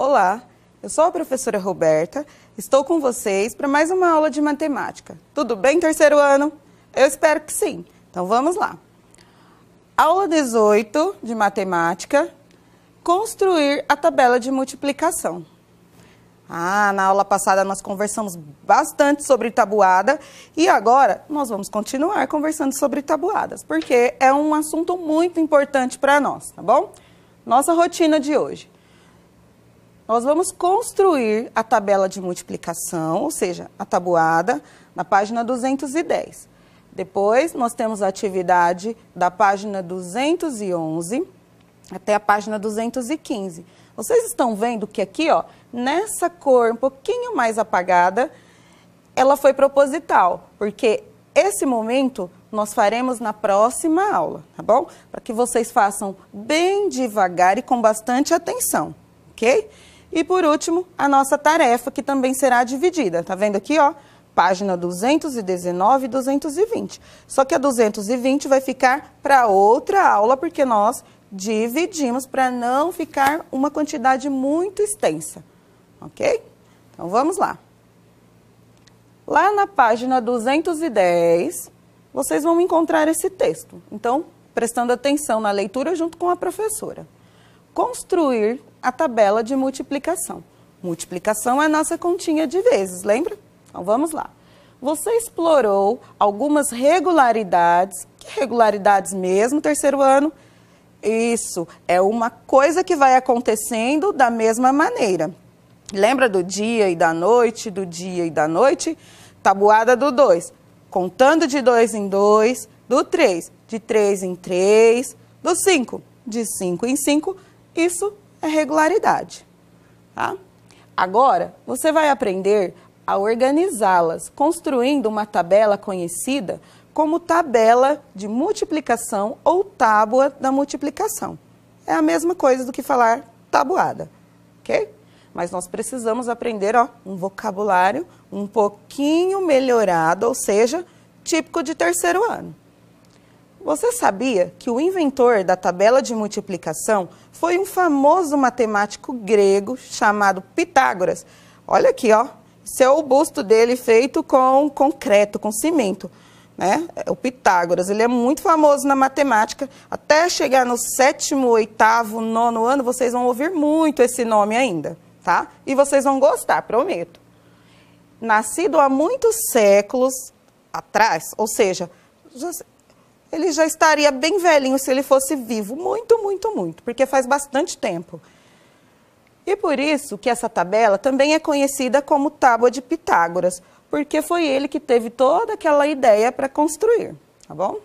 Olá, eu sou a professora Roberta, estou com vocês para mais uma aula de matemática. Tudo bem, terceiro ano? Eu espero que sim. Então vamos lá. Aula 18 de matemática, construir a tabela de multiplicação. Na aula passada nós conversamos bastante sobre tabuada e agora nós vamos continuar conversando sobre tabuadas, porque é um assunto muito importante para nós, tá bom? Nossa rotina de hoje. Nós vamos construir a tabela de multiplicação, ou seja, a tabuada, na página 210. Depois, nós temos a atividade da página 211 até a página 215. Vocês estão vendo que aqui, ó, nessa cor um pouquinho mais apagada, ela foi proposital, porque esse momento nós faremos na próxima aula, tá bom? Para que vocês façam bem devagar e com bastante atenção, ok? E por último, a nossa tarefa, que também será dividida. Tá vendo aqui, ó? Página 219 e 220. Só que a 220 vai ficar para outra aula, porque nós dividimos para não ficar uma quantidade muito extensa. Ok? Então, vamos lá. Lá na página 210, vocês vão encontrar esse texto. Então, prestando atenção na leitura junto com a professora. Construir a tabela de multiplicação. Multiplicação é a nossa continha de vezes, lembra? Então, vamos lá. Você explorou algumas regularidades. Que regularidades mesmo, terceiro ano? Isso, é uma coisa que vai acontecendo da mesma maneira. Lembra do dia e da noite, do dia e da noite? Tabuada do 2. Contando de 2 em 2, do 3, de 3 em 3, do 5, de 5 em 5, isso é regularidade, tá? Agora, você vai aprender a organizá-las, construindo uma tabela conhecida como tabela de multiplicação ou tábua da multiplicação. É a mesma coisa do que falar tabuada, ok? Mas nós precisamos aprender, ó, um vocabulário um pouquinho melhorado, ou seja, típico de terceiro ano. Você sabia que o inventor da tabela de multiplicação foi um famoso matemático grego chamado Pitágoras? Olha aqui, ó. Esse é o busto dele feito com concreto, com cimento, né? O Pitágoras, ele é muito famoso na matemática. Até chegar no 7º, 8º, 9º ano, vocês vão ouvir muito esse nome ainda, tá? E vocês vão gostar, prometo. Nascido há muitos séculos atrás, ou seja, ele já estaria bem velhinho se ele fosse vivo, muito, porque faz bastante tempo. E por isso que essa tabela também é conhecida como Tábua de Pitágoras, porque foi ele que teve toda aquela ideia para construir, tá bom?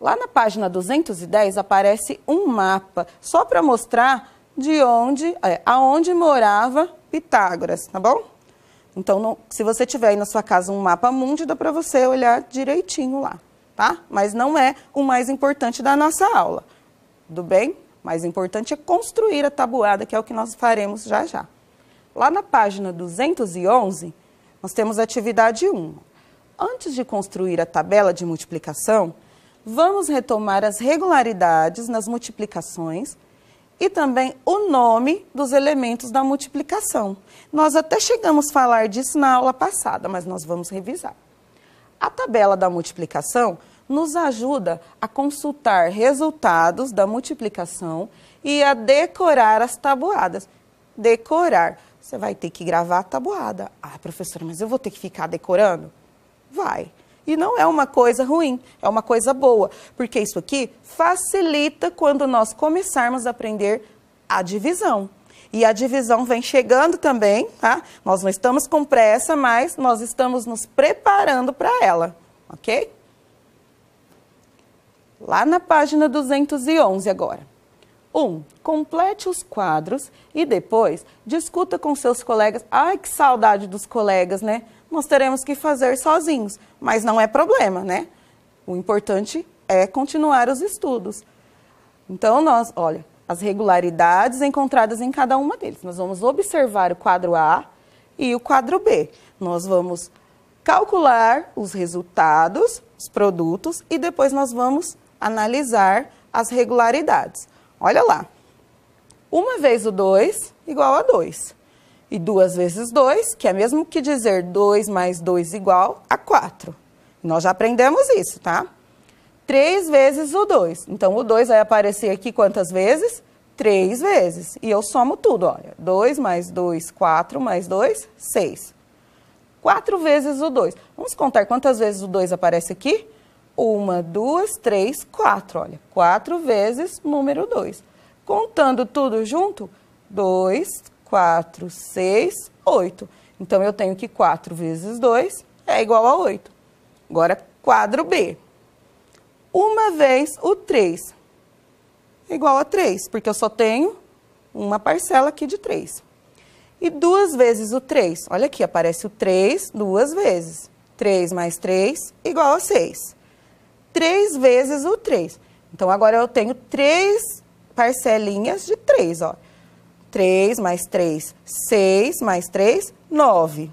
Lá na página 210 aparece um mapa, só para mostrar aonde morava Pitágoras, tá bom? Então, se você tiver aí na sua casa um mapa mundi, dá para você olhar direitinho lá, tá? Mas não é o mais importante da nossa aula, tudo bem? O mais importante é construir a tabuada, que é o que nós faremos já já. Lá na página 211, nós temos a atividade 1. Antes de construir a tabela de multiplicação, vamos retomar as regularidades nas multiplicações e também o nome dos elementos da multiplicação. Nós até chegamos a falar disso na aula passada, mas nós vamos revisar. A tabela da multiplicação nos ajuda a consultar resultados da multiplicação e a decorar as tabuadas. Decorar. Você vai ter que gravar a tabuada. Professora, mas eu vou ter que ficar decorando? Vai. E não é uma coisa ruim, é uma coisa boa, porque isso aqui facilita quando nós começarmos a aprender a divisão. E a divisão vem chegando também, tá? Nós não estamos com pressa, mas nós estamos nos preparando para ela, ok? Lá na página 211 agora. 1. Complete os quadros e depois discuta com seus colegas. Ai, que saudade dos colegas, né? Nós teremos que fazer sozinhos, mas não é problema, né? O importante é continuar os estudos. Então, olha, as regularidades encontradas em cada uma deles. Nós vamos observar o quadro A e o quadro B. Nós vamos calcular os resultados, os produtos, e depois nós vamos analisar as regularidades. Olha lá. Uma vez o 2 igual a 2. E 2 vezes 2, que é mesmo que dizer 2 mais 2 igual a 4. Nós já aprendemos isso, tá? 3 vezes o 2. Então, o 2 vai aparecer aqui quantas vezes? 3 vezes. E eu somo tudo, olha. 2 mais 2, 4 mais 2, 6. 4 vezes o 2. Vamos contar quantas vezes o 2 aparece aqui? 1, 2, 3, 4. Olha, 4 vezes o número 2. Contando tudo junto, 2, 4, 6, 8. Então, eu tenho que 4 vezes 2 é igual a 8. Agora, quadro B. Uma vez o 3 é igual a 3, porque eu só tenho uma parcela aqui de 3. E 2 vezes o 3, olha aqui, aparece o 3 duas vezes. 3 mais 3 igual a 6. 3 vezes o 3. Então, agora eu tenho 3 parcelinhas de 3, ó. 3 mais 3, 6 mais 3, 9.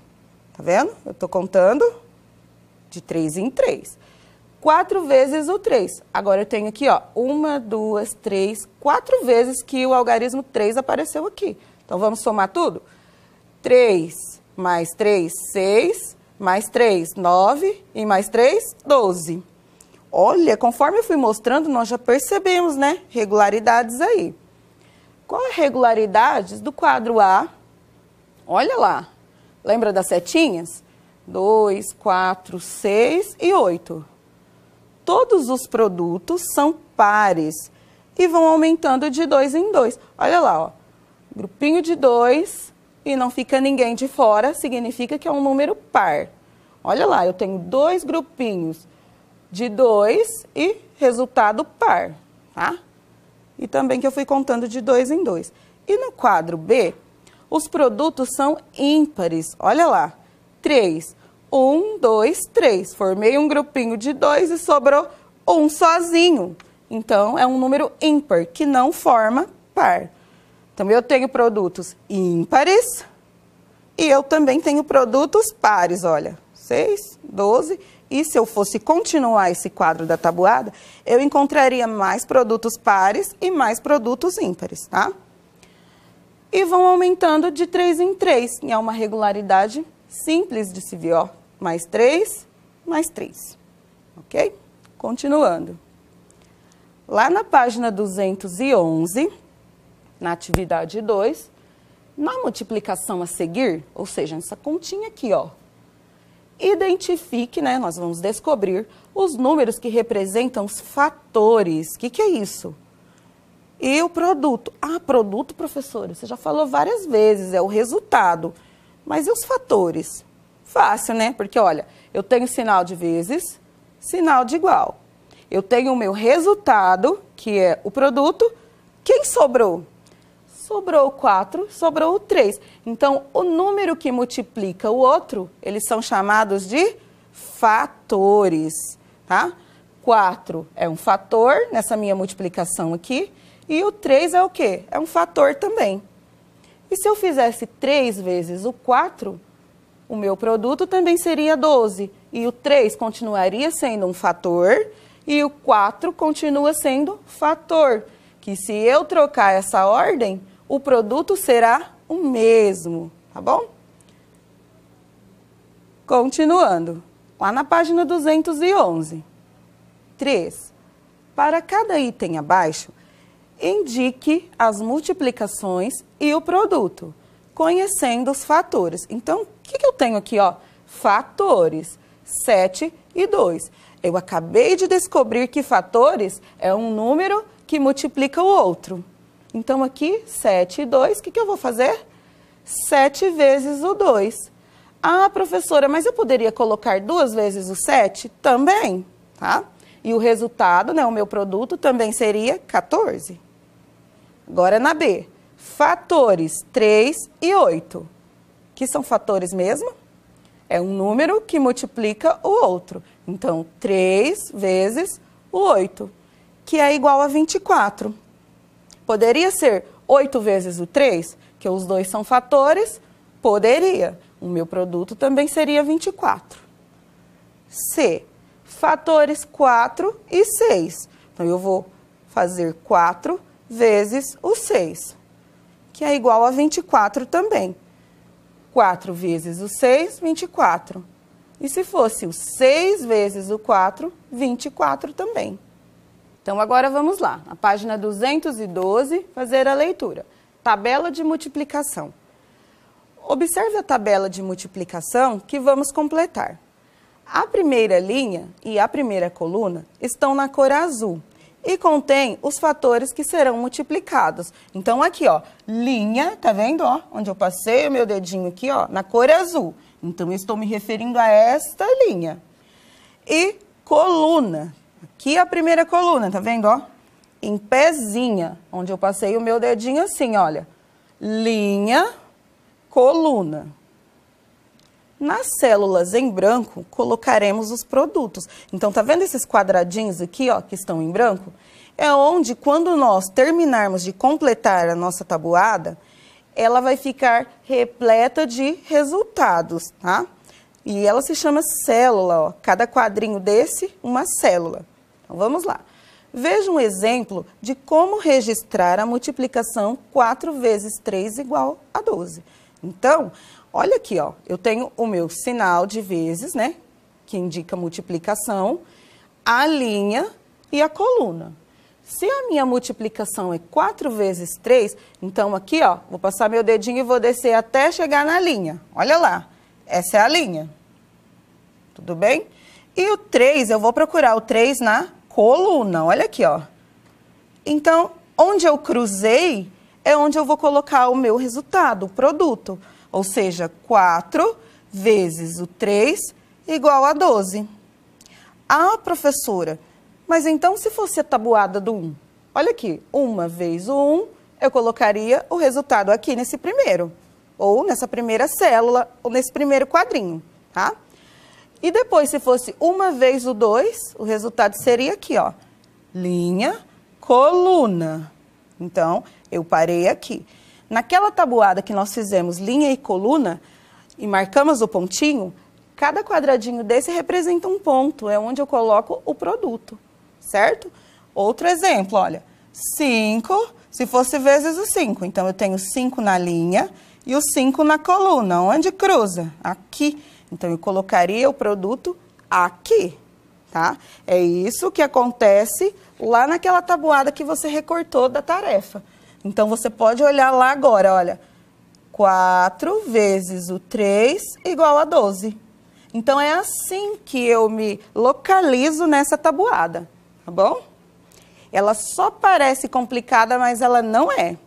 Tá vendo? Eu tô contando de 3 em 3. 4 vezes o 3. Agora eu tenho aqui, ó, 1, 2, 3, 4 vezes que o algarismo 3 apareceu aqui. Então, vamos somar tudo? 3 mais 3, 6, mais 3, 9, e mais 3, 12. Olha, conforme eu fui mostrando, nós já percebemos, né, regularidades aí. Qual é a regularidade do quadro A? Olha lá, lembra das setinhas? 2, 4, 6 e 8. Todos os produtos são pares e vão aumentando de 2 em 2. Olha lá, ó, grupinho de 2 e não fica ninguém de fora, significa que é um número par. Olha lá, eu tenho 2 grupinhos de 2 e resultado par, tá? E também que eu fui contando de 2 em 2. E no quadro B, os produtos são ímpares. Olha lá, 3. 1, 2, 3. Formei um grupinho de 2 e sobrou um sozinho. Então, é um número ímpar, que não forma par. Então, eu tenho produtos ímpares e eu também tenho produtos pares, olha. 6, 12. E se eu fosse continuar esse quadro da tabuada, eu encontraria mais produtos pares e mais produtos ímpares, tá? E vão aumentando de 3 em 3. E é uma regularidade simples de se ver, ó. Mais 3, mais 3. Ok? Continuando. Lá na página 211, na atividade 2, na multiplicação a seguir, ou seja, nessa continha aqui, ó. Identifique, né, nós vamos descobrir os números que representam os fatores. O que é isso? E o produto. Ah, produto, professora, você já falou várias vezes, é o resultado. Mas e os fatores? Fácil, né? Porque, olha, eu tenho sinal de vezes, sinal de igual. Eu tenho o meu resultado, que é o produto. Quem sobrou? Sobrou o 4, sobrou o 3. Então, o número que multiplica o outro, eles são chamados de fatores, tá? 4 é um fator nessa minha multiplicação aqui. E o 3 é o quê? É um fator também. E se eu fizesse 3 vezes o 4, o meu produto também seria 12. E o 3 continuaria sendo um fator e o 4 continua sendo fator. Que se eu trocar essa ordem, o produto será o mesmo, tá bom? Continuando, lá na página 211. 3. Para cada item abaixo, indique as multiplicações e o produto, conhecendo os fatores. Então, o que eu tenho aqui, ó? Fatores, 7 e 2. Eu acabei de descobrir que fatores é um número que multiplica o outro. Então, aqui, 7 e 2, o que eu vou fazer? 7 vezes o 2. Ah, professora, mas eu poderia colocar 2 vezes o 7? Também, tá? E o resultado, né, o meu produto, também seria 14. Agora, na B, fatores 3 e 8. Que são fatores mesmo? É um número que multiplica o outro. Então, 3 vezes o 8, que é igual a 24. Poderia ser 8 vezes o 3, que os dois são fatores? Poderia. O meu produto também seria 24. C, fatores 4 e 6. Então, eu vou fazer 4 vezes o 6. que é igual a 24 também. 4 vezes o 6, 24. E se fosse o 6 vezes o 4, 24 também. Então, agora vamos lá, na página 212, fazer a leitura. Tabela de multiplicação. Observe a tabela de multiplicação que vamos completar. A primeira linha e a primeira coluna estão na cor azul e contém os fatores que serão multiplicados. Então, aqui, ó, linha, tá vendo, ó, onde eu passei o meu dedinho aqui, ó, na cor azul. Então, eu estou me referindo a esta linha. E coluna, aqui a primeira coluna, tá vendo, ó? Em pezinha, onde eu passei o meu dedinho assim, olha. Linha, coluna. Nas células em branco, colocaremos os produtos. Então, tá vendo esses quadradinhos aqui, ó, que estão em branco? É onde, quando nós terminarmos de completar a nossa tabuada, ela vai ficar repleta de resultados, tá? E ela se chama célula, ó. Cada quadrinho desse, uma célula. Então, vamos lá. Veja um exemplo de como registrar a multiplicação 4 vezes 3 igual a 12. Então, olha aqui, ó, eu tenho o meu sinal de vezes, né, que indica multiplicação, a linha e a coluna. Se a minha multiplicação é 4 vezes 3, então aqui, ó, vou passar meu dedinho e vou descer até chegar na linha. Olha lá, essa é a linha. Tudo bem? E o 3, eu vou procurar o 3 na coluna, olha aqui, ó. Então, onde eu cruzei é onde eu vou colocar o meu resultado, o produto. Ou seja, 4 vezes o 3 igual a 12. Ah, professora, mas então se fosse a tabuada do 1? Olha aqui, 1 vezes o 1, eu colocaria o resultado aqui nesse primeiro. Ou nessa primeira célula, ou nesse primeiro quadrinho, tá? E depois, se fosse 1 vezes o 2, o resultado seria aqui, ó. Linha, coluna. Então, eu parei aqui. Naquela tabuada que nós fizemos linha e coluna, e marcamos o pontinho, cada quadradinho desse representa um ponto, é onde eu coloco o produto, certo? Outro exemplo, olha, 5, se fosse vezes o 5, então eu tenho 5 na linha e o 5 na coluna, onde cruza? Aqui. Então, eu colocaria o produto aqui, tá? É isso que acontece lá naquela tabuada que você recortou da tarefa. Então, você pode olhar lá agora, olha, 4 vezes o 3 igual a 12. Então, é assim que eu me localizo nessa tabuada, tá bom? Ela só parece complicada, mas ela não é.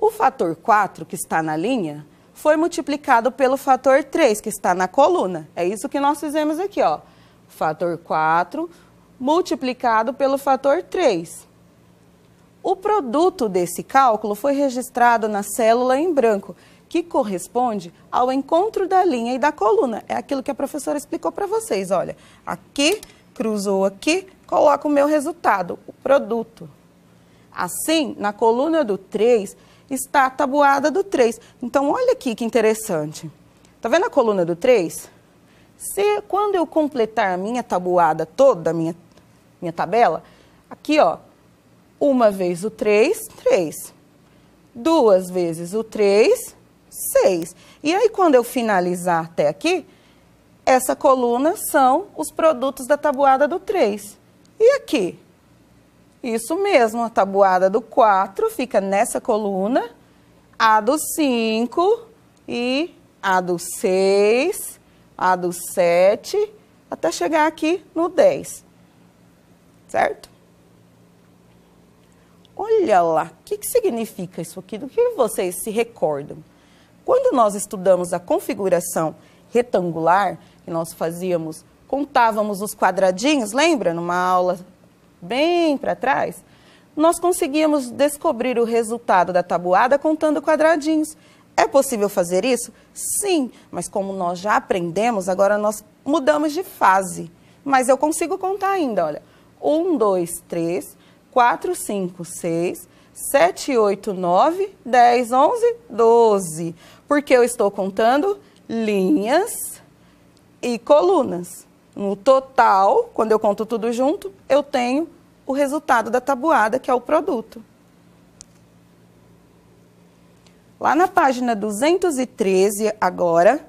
O fator 4, que está na linha, foi multiplicado pelo fator 3, que está na coluna. É isso que nós fizemos aqui, ó. Fator 4 multiplicado pelo fator 3. O produto desse cálculo foi registrado na célula em branco, que corresponde ao encontro da linha e da coluna. É aquilo que a professora explicou para vocês, olha. Aqui, cruzou aqui, coloca o meu resultado, o produto. Assim, na coluna do 3, está a tabuada do 3. Então, olha aqui que interessante. Tá vendo a coluna do 3? Quando eu completar a minha tabuada toda, a minha tabela, aqui, ó, 1 vezes o 3, 3. 2 vezes o 3, 6. E aí, quando eu finalizar até aqui, essa coluna são os produtos da tabuada do 3. E aqui? Isso mesmo, a tabuada do 4 fica nessa coluna, a do 5 e a do 6, a do 7, até chegar aqui no 10, certo? Olha lá, o que significa isso aqui? Do que vocês se recordam? Quando nós estudamos a configuração retangular, que nós fazíamos, contávamos os quadradinhos, lembra? Numa aula bem para trás, nós conseguíamos descobrir o resultado da tabuada contando quadradinhos. É possível fazer isso? Sim, mas como nós já aprendemos, agora nós mudamos de fase. Mas eu consigo contar ainda, olha. 1, 2, 3, 4, 5, 6, 7, 8, 9, 10, 11, 12. Porque eu estou contando linhas e colunas. No total, quando eu conto tudo junto, eu tenho o resultado da tabuada, que é o produto. Lá na página 213, agora,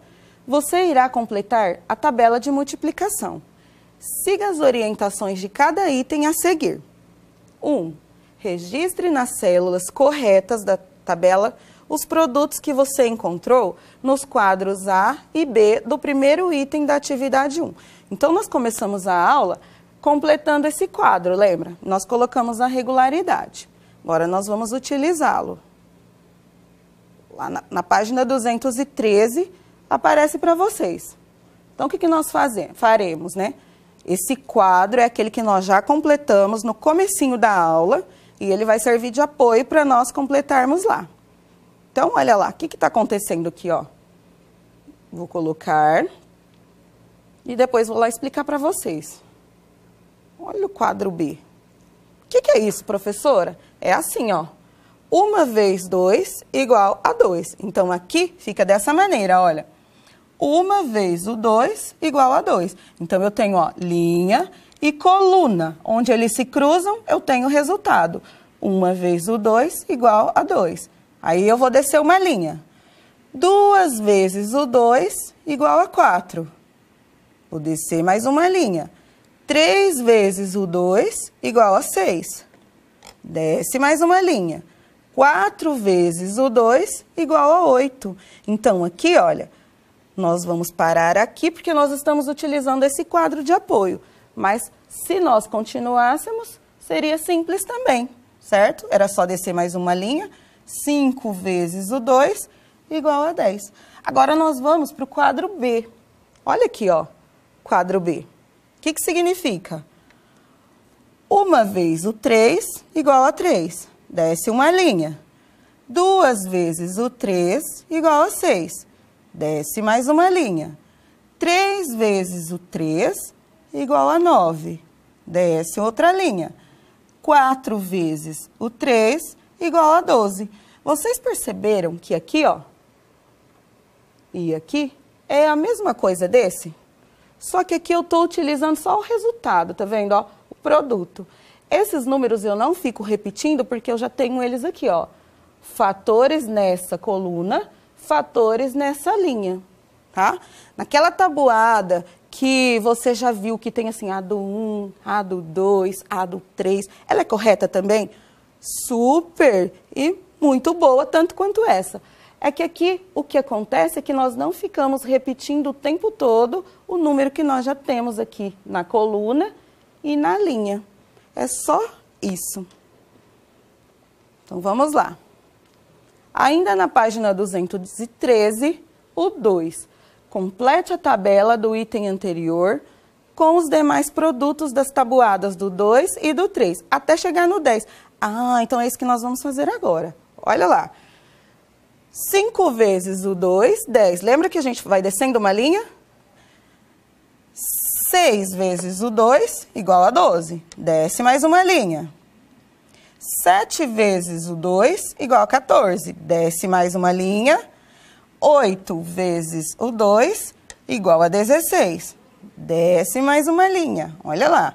você irá completar a tabela de multiplicação. Siga as orientações de cada item a seguir. 1. Registre nas células corretas da tabela os produtos que você encontrou nos quadros A e B do primeiro item da atividade 1. Então, nós começamos a aula completando esse quadro, lembra? Nós colocamos a regularidade. Agora, nós vamos utilizá-lo. Lá na página 213, aparece para vocês. Então, o que nós faremos, né? Esse quadro é aquele que nós já completamos no comecinho da aula e ele vai servir de apoio para nós completarmos lá. Então, olha lá, o que está acontecendo aqui, ó? Vou colocar e depois vou lá explicar para vocês. Olha o quadro B. O que é isso, professora? É assim, ó. 1 vezes 2 igual a 2. Então, aqui fica dessa maneira, olha. 1 vezes o 2 igual a 2. Então, eu tenho, ó, linha e coluna. Onde eles se cruzam, eu tenho o resultado. 1 vezes o 2 igual a 2. Aí, eu vou descer uma linha. 2 vezes o 2 igual a 4. Vou descer mais uma linha. 3 vezes o 2 igual a 6. Desce mais uma linha. 4 vezes o 2 igual a 8. Então, aqui, olha, nós vamos parar aqui porque nós estamos utilizando esse quadro de apoio. Mas, se nós continuássemos, seria simples também, certo? Era só descer mais uma linha. 5 vezes o 2 igual a 10. Agora, nós vamos para o quadro B. Olha aqui, ó, quadro B. O que significa? 1 vezes o 3 igual a 3. Desce uma linha. 2 vezes o 3 igual a 6. Desce mais uma linha. 3 vezes o 3 igual a 9. Desce outra linha. 4 vezes o 3 igual a 12. Vocês perceberam que aqui, ó, e aqui, é a mesma coisa desse? Só que aqui eu estou utilizando só o resultado, tá vendo, ó? O produto. Esses números eu não fico repetindo porque eu já tenho eles aqui, ó. Fatores nessa coluna, fatores nessa linha, tá? Naquela tabuada que você já viu que tem assim, a do 1, a do 2, a do 3, ela é correta também? Super! E muito boa, tanto quanto essa. É que aqui o que acontece é que nós não ficamos repetindo o tempo todo o número que nós já temos aqui na coluna e na linha. É só isso. Então, vamos lá. Ainda na página 213, o 2. Complete a tabela do item anterior com os demais produtos das tabuadas do 2 e do 3, até chegar no 10. Ah, então é isso que nós vamos fazer agora. Olha lá. 5 vezes o 2, 10. Lembra que a gente vai descendo uma linha? 6 vezes o 2 igual a 12. Desce mais uma linha. 7 vezes o 2 igual a 14. Desce mais uma linha. 8 vezes o 2 igual a 16. Desce mais uma linha. Olha lá.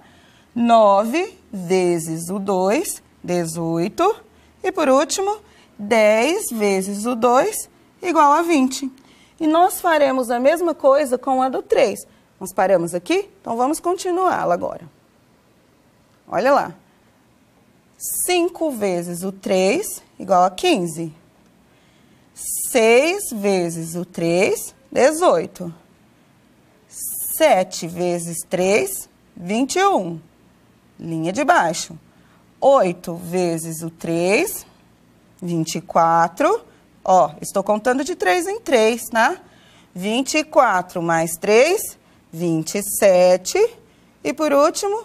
9 vezes o 2, 18. E por último, 10 vezes o 2 igual a 20. E nós faremos a mesma coisa com a do 3. Nós paramos aqui? Então, vamos continuá-la agora. Olha lá. 5 vezes o 3 igual a 15. 6 vezes o 3, 18. 7 vezes 3, 21. Linha de baixo. 8 vezes o 3, 24. Ó, estou contando de 3 em 3, tá? 24 mais 3, 27. E por último,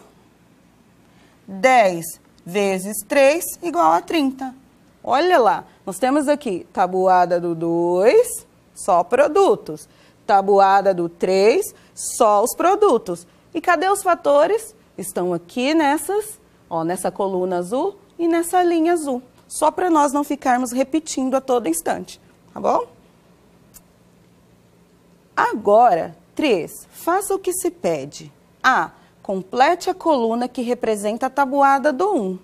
10 vezes 3 igual a 30. Olha lá, nós temos aqui tabuada do 2, só produtos. Tabuada do 3, só os produtos. E cadê os fatores? Estão aqui nessa coluna azul e nessa linha azul. Só para nós não ficarmos repetindo a todo instante, tá bom? Agora, 3. Faça o que se pede. A. Complete a coluna que representa a tabuada do 1.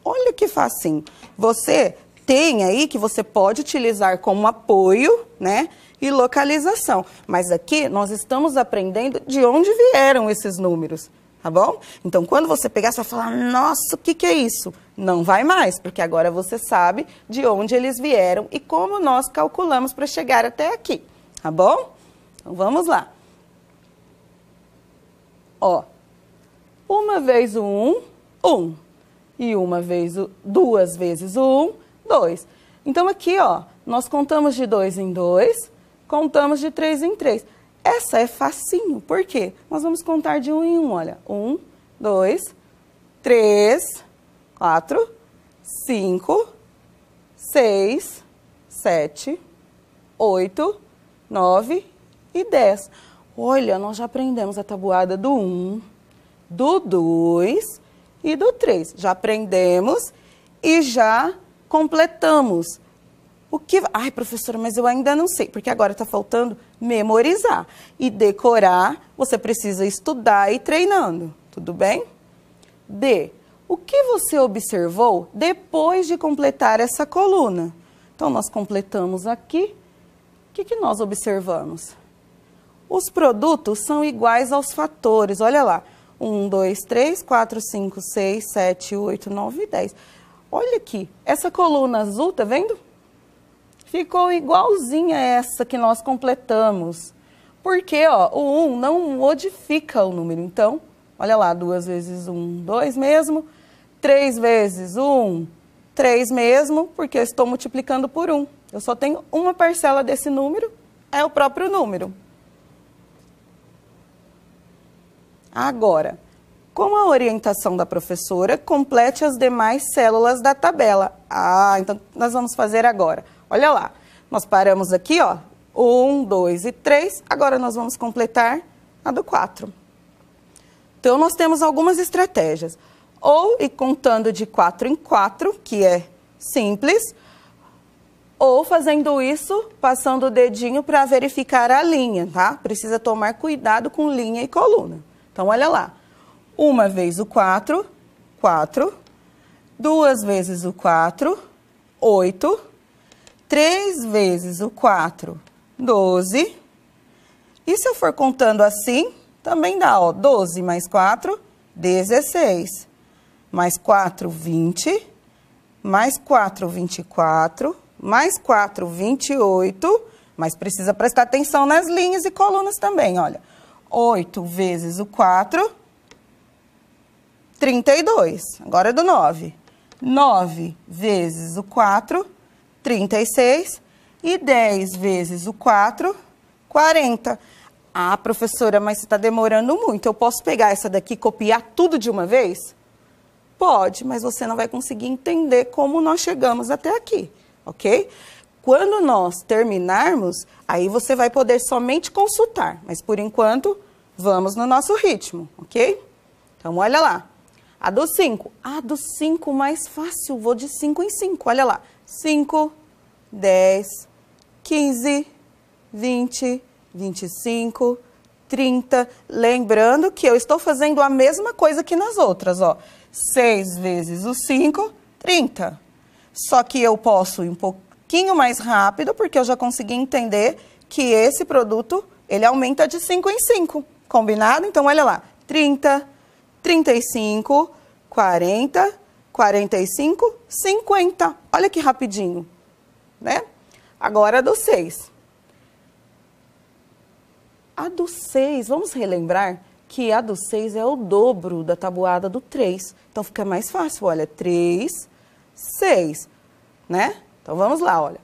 Olha que facinho. Você tem aí que você pode utilizar como apoio, né? E localização. Mas aqui nós estamos aprendendo de onde vieram esses números, tá bom? Então, quando você pegar, você vai falar, nossa, o que é isso? Não vai mais, porque agora você sabe de onde eles vieram e como nós calculamos para chegar até aqui, tá bom? Então, vamos lá. Ó, uma vez o 1, 1. E duas vezes o 1, 2. Então, aqui, ó, nós contamos de 2 em 2, contamos de 3 em 3. Essa é facinho, por quê? Nós vamos contar de 1 em 1, olha. 1, 2, 3, 4, 5, 6, 7, 8, 9 e 10. Olha, nós já aprendemos a tabuada do 1, do 2 e do 3. Já aprendemos e já completamos. O que... Ai, professora, mas eu ainda não sei, porque agora está faltando memorizar. E decorar, você precisa estudar e ir treinando, tudo bem? D. O que você observou depois de completar essa coluna? Então, nós completamos aqui. O que nós observamos? Os produtos são iguais aos fatores, olha lá. 1, 2, 3, 4, 5, 6, 7, 8, 9 e 10. Olha aqui, essa coluna azul, tá vendo? Ficou igualzinha a essa que nós completamos. Porque, ó, o 1 não modifica o número. Então, olha lá, 2 vezes 1, 2 mesmo. 3 vezes 1, 3 mesmo, porque eu estou multiplicando por 1. Eu só tenho uma parcela desse número, é o próprio número. Agora, com a orientação da professora, complete as demais células da tabela. Ah, então nós vamos fazer agora. Olha lá, nós paramos aqui, ó, 1, 2 e 3, agora nós vamos completar a do 4. Então, nós temos algumas estratégias. Ou ir contando de 4 em 4, que é simples, ou fazendo isso, passando o dedinho para verificar a linha, tá? Precisa tomar cuidado com linha e coluna. Então, olha lá. 1 vez o 4, 4. 2 vezes o 4, 8. 3 vezes o 4, 12. E se eu for contando assim, também dá, ó, 12 mais 4, 16. Mais 4, 20. Mais 4, 24. Mais 4, 28. Mas precisa prestar atenção nas linhas e colunas também, olha. 8 vezes o 4, 32. Agora é do 9. 9 vezes o 4, 36. E 10 vezes o 4, 40. Ah, professora, mas você está demorando muito. Eu posso pegar essa daqui e copiar tudo de uma vez? Pode, mas você não vai conseguir entender como nós chegamos até aqui, ok? Quando nós terminarmos, aí você vai poder somente consultar. Mas, por enquanto, vamos no nosso ritmo, ok? Então, olha lá. A do 5. A do 5 mais fácil. Vou de 5 em 5. Olha lá. 5, 10, 15, 20, 25, 30. Lembrando que eu estou fazendo a mesma coisa que nas outras, ó. 6 vezes o 5, 30. Só que eu posso ir um pouquinho mais rápido, porque eu já consegui entender que esse produto, ele aumenta de 5 em 5. Combinado? Então, olha lá. 30, 35, 40, 45, 50. Olha que rapidinho, né? Agora a do 6. A do 6, vamos relembrar que a do 6 é o dobro da tabuada do 3. Então, fica mais fácil, olha, 3, 6, né? Então, vamos lá, olha.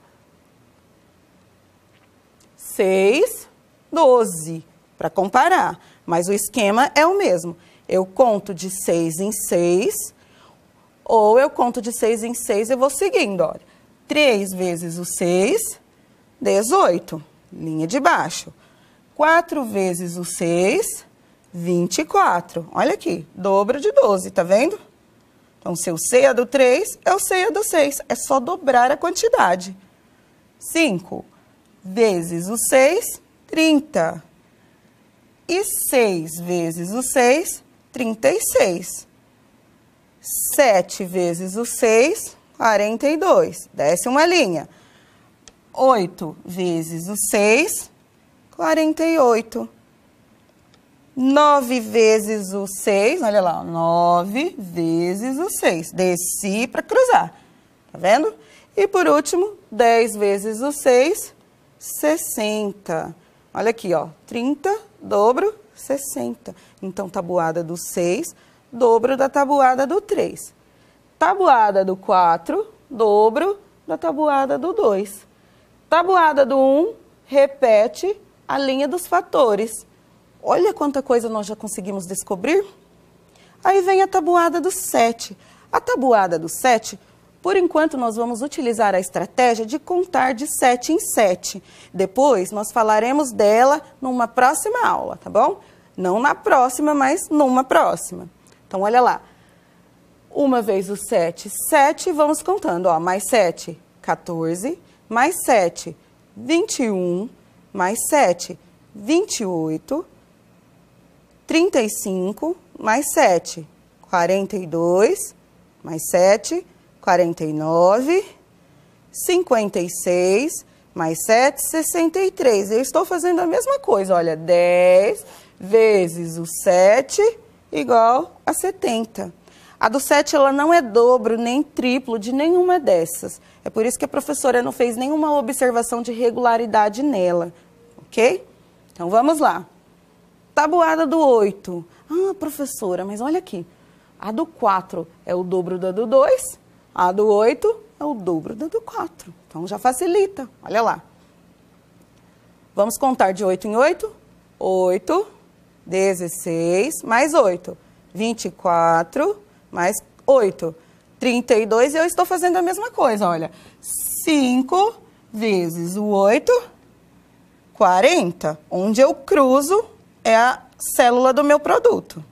6, 12, para comparar. Mas o esquema é o mesmo. Eu conto de 6 em 6, ou eu conto de 6 em 6 e vou seguindo, olha. 3 vezes o 6, 18, linha de baixo. 4 vezes o 6, 24. Olha aqui, dobro de 12, tá vendo? Então, se eu sei a do 3, eu sei a do 6. É só dobrar a quantidade. 5 vezes o 6, 30. E 6 vezes o 6, 36. 7 vezes o 6, 42. Desce uma linha. 8 vezes o 6, 48. 9 vezes o 6, olha lá, 9 vezes o 6. Desci para cruzar, tá vendo? E por último, 10 vezes o 6, 60. Olha aqui, ó, 30, dobro, 60. Então, tabuada do 6, dobro da tabuada do 3. Tabuada do 4, dobro da tabuada do 2. Tabuada do 1, repete a linha dos fatores. Olha quanta coisa nós já conseguimos descobrir. Aí vem a tabuada do 7. A tabuada do 7, por enquanto, nós vamos utilizar a estratégia de contar de 7 em 7. Depois, nós falaremos dela numa próxima aula, tá bom? Não na próxima, mas numa próxima. Então, olha lá. Uma vez o 7, 7, vamos contando, ó. Mais 7, 14. Mais 7, 21. Mais 7, 28. 35, mais 7, 42, mais 7, 49, 56, mais 7, 63. Eu estou fazendo a mesma coisa, olha, 10 vezes o 7 igual a 70. A do 7, ela não é dobro nem triplo de nenhuma dessas. É por isso que a professora não fez nenhuma observação de regularidade nela, ok? Então, vamos lá. Tabuada do 8. Ah, professora, mas olha aqui. A do 4 é o dobro da do 2. A do 8 é o dobro da do 4. Então, já facilita. Olha lá. Vamos contar de 8 em 8. 8, 16, mais 8. 24, mais 8. 32, e eu estou fazendo a mesma coisa, olha. 5 vezes o 8, 40. Onde eu cruzo é a célula do meu produto.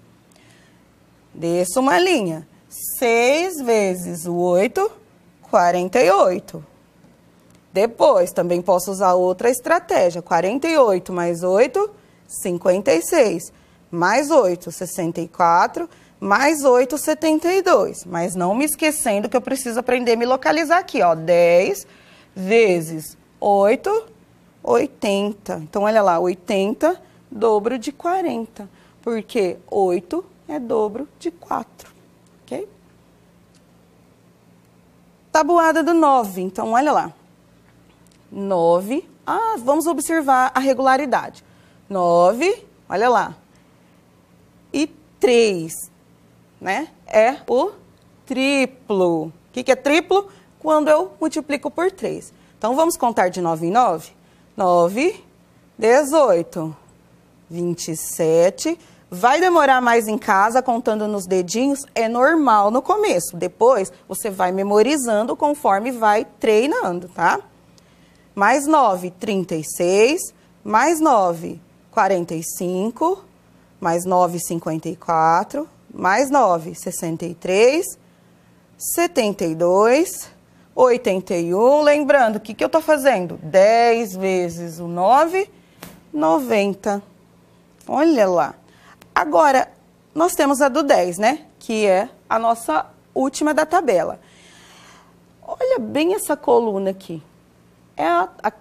Desço uma linha. 6 vezes o 8, 48. Depois, também posso usar outra estratégia. 48 mais 8, 56. Mais 8, 64. Mais 8, 72. Mas não me esquecendo que eu preciso aprender a me localizar aqui, ó. 10 vezes 8, 80. Então, olha lá, 80, dobro de 40. Porque 8 é dobro de 4, ok? Tabuada do 9. Então, olha lá. 9. Ah, vamos observar a regularidade. 9, olha lá. E 3, né? É o triplo. O que é triplo? Quando eu multiplico por 3. Então, vamos contar de 9 em 9? 9, 18, 27. Vai demorar mais em casa, contando nos dedinhos, é normal no começo. Depois, você vai memorizando conforme vai treinando, tá? Mais 9, 36. Mais 9, 45. Mais 9, 54. Mais 9, 63. 72. 81. Lembrando, o que eu tô fazendo? 10 vezes o 9, 90. Olha lá. Agora, nós temos a do 10, né? Que é a nossa última da tabela. Olha bem essa coluna aqui.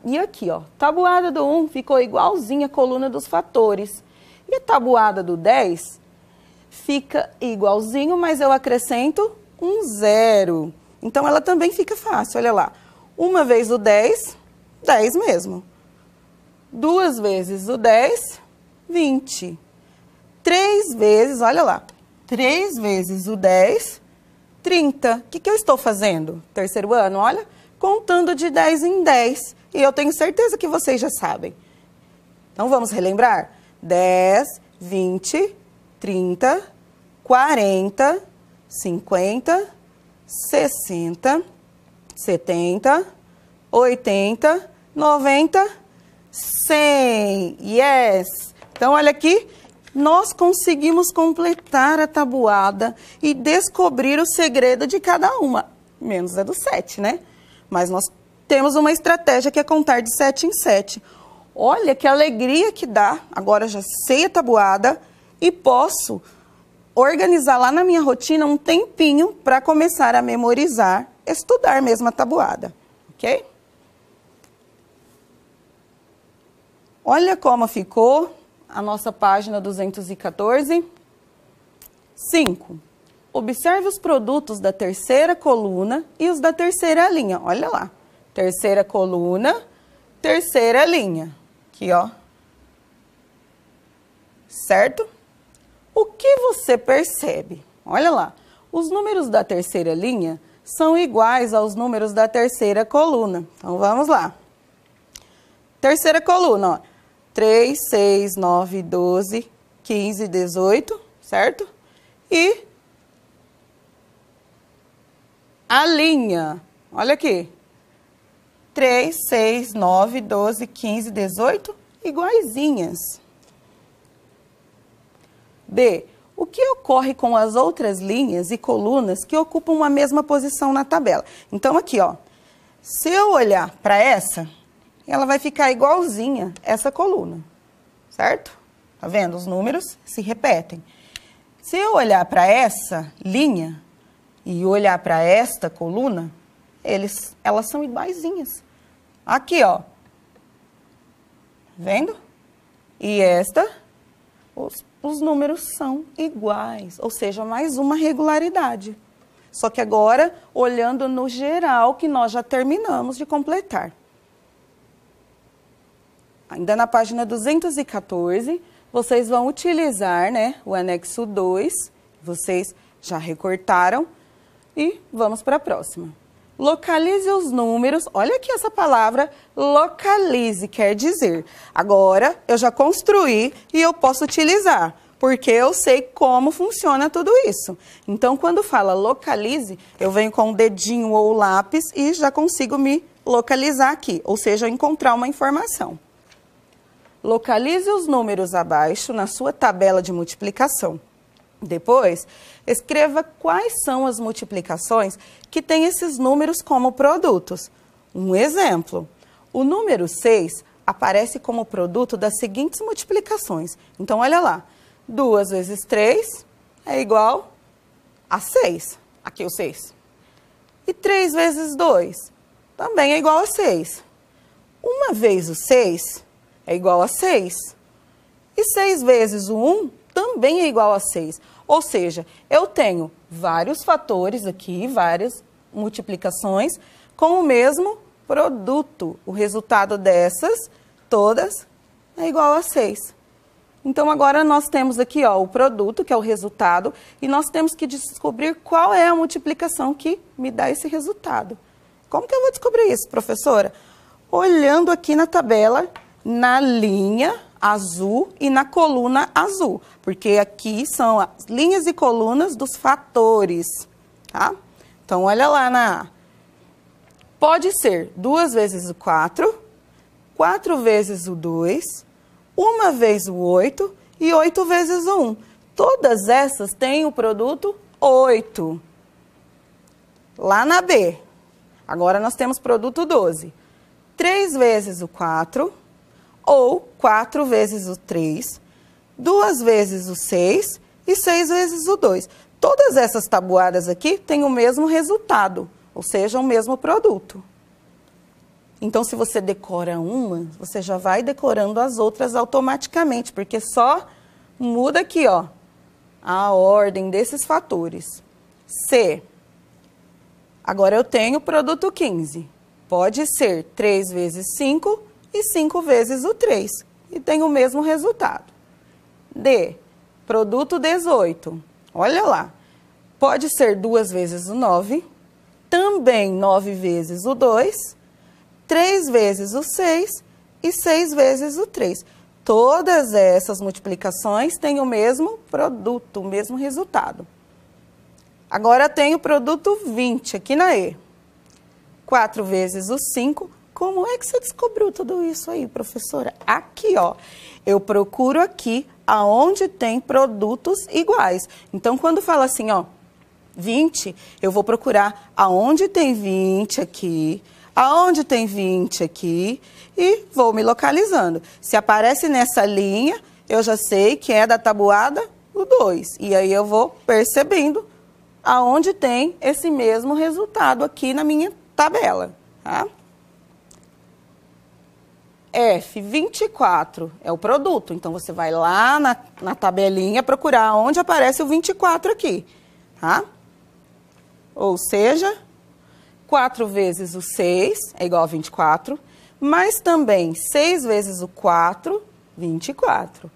E aqui, ó. Tabuada do 1 ficou igualzinha a coluna dos fatores. E a tabuada do 10 fica igualzinho, mas eu acrescento um 0. Então, ela também fica fácil, olha lá. Uma vez o 10, 10 mesmo. Duas vezes o 10, 20. 3 vezes, olha lá, 3 vezes o 10, 30. O que eu estou fazendo? Terceiro ano, olha, contando de 10 em 10. E eu tenho certeza que vocês já sabem. Então, vamos relembrar? 10, 20, 30, 40, 50, 60, 70, 80, 90, 100. Yes! Então, olha aqui. Nós conseguimos completar a tabuada e descobrir o segredo de cada uma. Menos a do 7, né? Mas nós temos uma estratégia que é contar de 7 em 7. Olha que alegria que dá. Agora já sei a tabuada e posso organizar lá na minha rotina um tempinho para começar a memorizar estudar mesmo a tabuada, ok? Olha como ficou a nossa página 214. 5. Observe os produtos da terceira coluna e os da terceira linha. Olha lá. Terceira coluna, terceira linha. Aqui, ó. Certo? O que você percebe? Olha lá. Os números da terceira linha são iguais aos números da terceira coluna. Então, vamos lá. Terceira coluna, ó. 3, 6, 9, 12, 15, 18, certo? E a linha, olha aqui. 3, 6, 9, 12, 15, 18, iguaizinhas. B. O que ocorre com as outras linhas e colunas que ocupam a mesma posição na tabela? Então, aqui, ó. Se eu olhar para essa, ela vai ficar igualzinha essa coluna, certo? Tá vendo? Os números se repetem. Se eu olhar para essa linha e olhar para esta coluna, elas são iguaizinhas. Aqui, ó. Vendo? E esta, os números são iguais, ou seja, mais uma regularidade. Só que agora, olhando no geral, que nós já terminamos de completar. Ainda na página 214, vocês vão utilizar, né, o anexo 2, vocês já recortaram, e vamos para a próxima. Localize os números, olha aqui essa palavra, localize, quer dizer, agora eu já construí e eu posso utilizar, porque eu sei como funciona tudo isso. Então, quando fala localize, eu venho com o dedinho ou o lápis e já consigo me localizar aqui, ou seja, encontrar uma informação. Localize os números abaixo na sua tabela de multiplicação. Depois, escreva quais são as multiplicações que têm esses números como produtos. Um exemplo, o número 6 aparece como produto das seguintes multiplicações. Então, olha lá, 2 vezes 3 é igual a 6. Aqui o 6. E 3 vezes 2 também é igual a 6. Uma vez o 6 é igual a 6. E 6 vezes o 1 também é igual a 6. Ou seja, eu tenho vários fatores aqui, várias multiplicações com o mesmo produto. O resultado dessas, todas, é igual a 6. Então, agora nós temos aqui, ó, o produto, que é o resultado, e nós temos que descobrir qual é a multiplicação que me dá esse resultado. Como que eu vou descobrir isso, professora? Olhando aqui na tabela, na linha azul e na coluna azul, porque aqui são as linhas e colunas dos fatores, tá? Então, olha lá na A. Pode ser 2 vezes o 4, 4 vezes o 2, 1 vez o 8 e 8 vezes o 1. Todas essas têm o produto 8. Lá na B, agora nós temos produto 12. 3 vezes o 4, ou 4 vezes o 3, 2 vezes o 6 e 6 vezes o 2. Todas essas tabuadas aqui têm o mesmo resultado, ou seja, o mesmo produto. Então, se você decora uma, você já vai decorando as outras automaticamente, porque só muda aqui, ó, a ordem desses fatores. C. Agora eu tenho o produto 15. Pode ser 3 vezes 5 e 5 vezes o 3. E tem o mesmo resultado. D. Produto 18. Olha lá. Pode ser 2 vezes o 9. Também 9 vezes o 2. 3 vezes o 6 e 6 vezes o 3. Todas essas multiplicações têm o mesmo produto, o mesmo resultado. Agora tem o produto 20 aqui na E. 4 vezes o 5. Como é que você descobriu tudo isso aí, professora? Aqui, ó. Eu procuro aqui aonde tem produtos iguais. Então, quando fala assim, ó, 20, eu vou procurar aonde tem 20 aqui, aonde tem 20 aqui e vou me localizando. Se aparece nessa linha, eu já sei que é da tabuada o 2. E aí eu vou percebendo aonde tem esse mesmo resultado aqui na minha tabela, tá? F24 é o produto, então você vai lá na tabelinha procurar onde aparece o 24 aqui, tá? Ou seja, 4 vezes o 6 é igual a 24, mas também 6 vezes o 4, 24.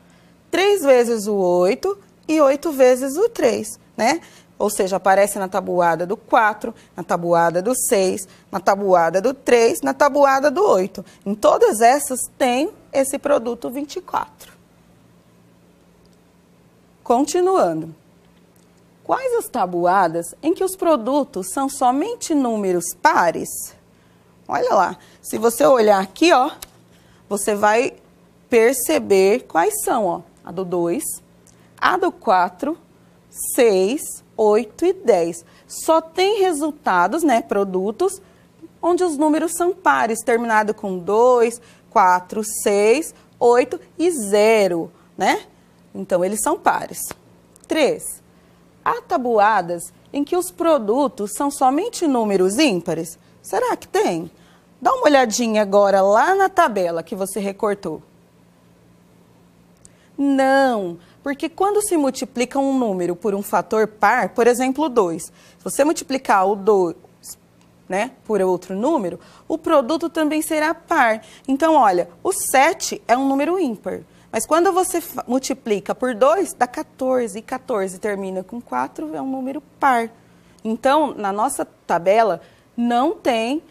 3 vezes o 8 e 8 vezes o 3, né? Ou seja, aparece na tabuada do 4, na tabuada do 6, na tabuada do 3, na tabuada do 8. Em todas essas tem esse produto 24. Continuando. Quais as tabuadas em que os produtos são somente números pares? Olha lá, se você olhar aqui, ó, você vai perceber quais são, ó. A do 2, a do 4, 6, 8 e 10. Só tem resultados, né, produtos, onde os números são pares, terminado com 2, 4, 6, 8 e 0, né? Então, eles são pares. 3. Há tabuadas em que os produtos são somente números ímpares? Será que tem? Dá uma olhadinha agora lá na tabela que você recortou. Não, porque quando se multiplica um número por um fator par, por exemplo, 2, se você multiplicar o 2, né, por outro número, o produto também será par. Então, olha, o 7 é um número ímpar, mas quando você multiplica por 2, dá 14, e 14 termina com 4, é um número par. Então, na nossa tabela, não tem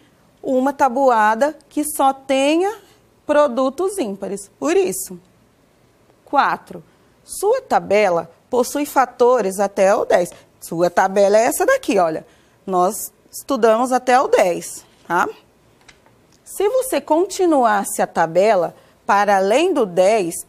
uma tabuada que só tenha produtos ímpares. Por isso, 4. Sua tabela possui fatores até o 10. Sua tabela é essa daqui, olha. Nós estudamos até o 10, tá? Se você continuasse a tabela para além do 10,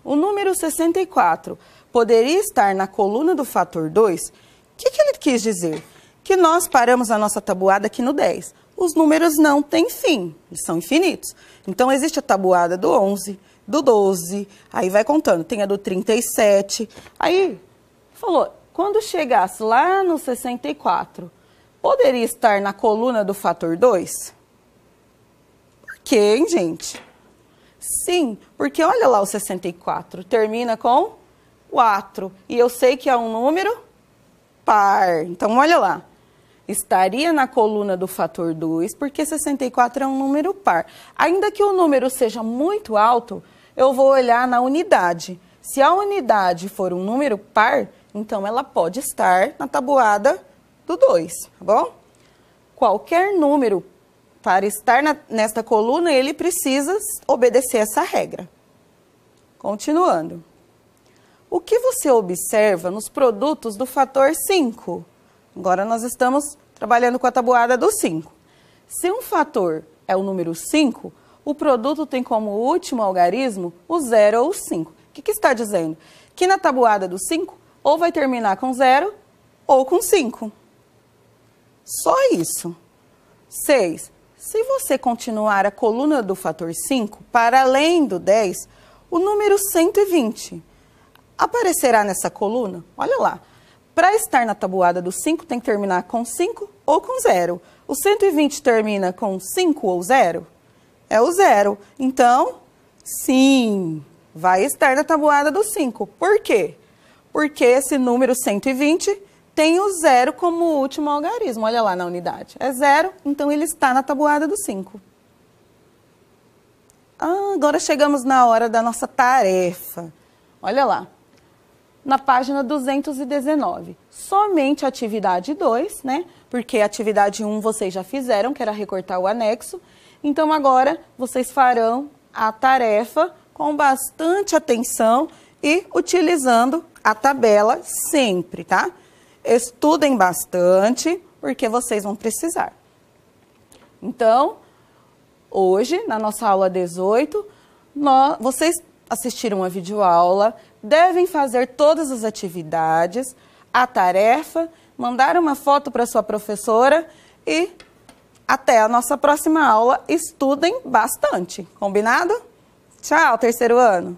o número 64 poderia estar na coluna do fator 2. O que ele quis dizer? Que nós paramos a nossa tabuada aqui no 10. Os números não têm fim, eles são infinitos. Então, existe a tabuada do 11, do 12, aí vai contando, tem a do 37. Aí, falou, quando chegasse lá no 64, poderia estar na coluna do fator 2? Por quê, hein, gente? Sim, porque olha lá o 64, termina com 4. E eu sei que é um número par. Então, olha lá. Estaria na coluna do fator 2, porque 64 é um número par. Ainda que o número seja muito alto, eu vou olhar na unidade. Se a unidade for um número par, então ela pode estar na tabuada do 2, tá bom? Qualquer número para estar nesta coluna, ele precisa obedecer essa regra. Continuando. O que você observa nos produtos do fator 5? Agora nós estamos trabalhando com a tabuada do 5. Se um fator é o número 5, o produto tem como último algarismo o 0 ou o 5. O que está dizendo? Que na tabuada do 5, ou vai terminar com 0 ou com 5. Só isso. 6. Se você continuar a coluna do fator 5 para além do 10, o número 120 aparecerá nessa coluna? Olha lá. Para estar na tabuada do 5, tem que terminar com 5 ou com 0. O 120 termina com 5 ou 0? É o 0. Então, sim, vai estar na tabuada do 5. Por quê? Porque esse número 120 tem o 0 como último algarismo. Olha lá na unidade. É 0, então ele está na tabuada do 5. Agora chegamos na hora da nossa tarefa. Olha lá. Na página 219. Somente a atividade 2, né? Porque a atividade 1 vocês já fizeram, que era recortar o anexo. Então, agora, vocês farão a tarefa com bastante atenção e utilizando a tabela sempre, tá? Estudem bastante, porque vocês vão precisar. Então, hoje, na nossa aula 18, vocês assistiram a videoaula, devem fazer todas as atividades, a tarefa, mandar uma foto para sua professora e até a nossa próxima aula. Estudem bastante, combinado? Tchau, terceiro ano!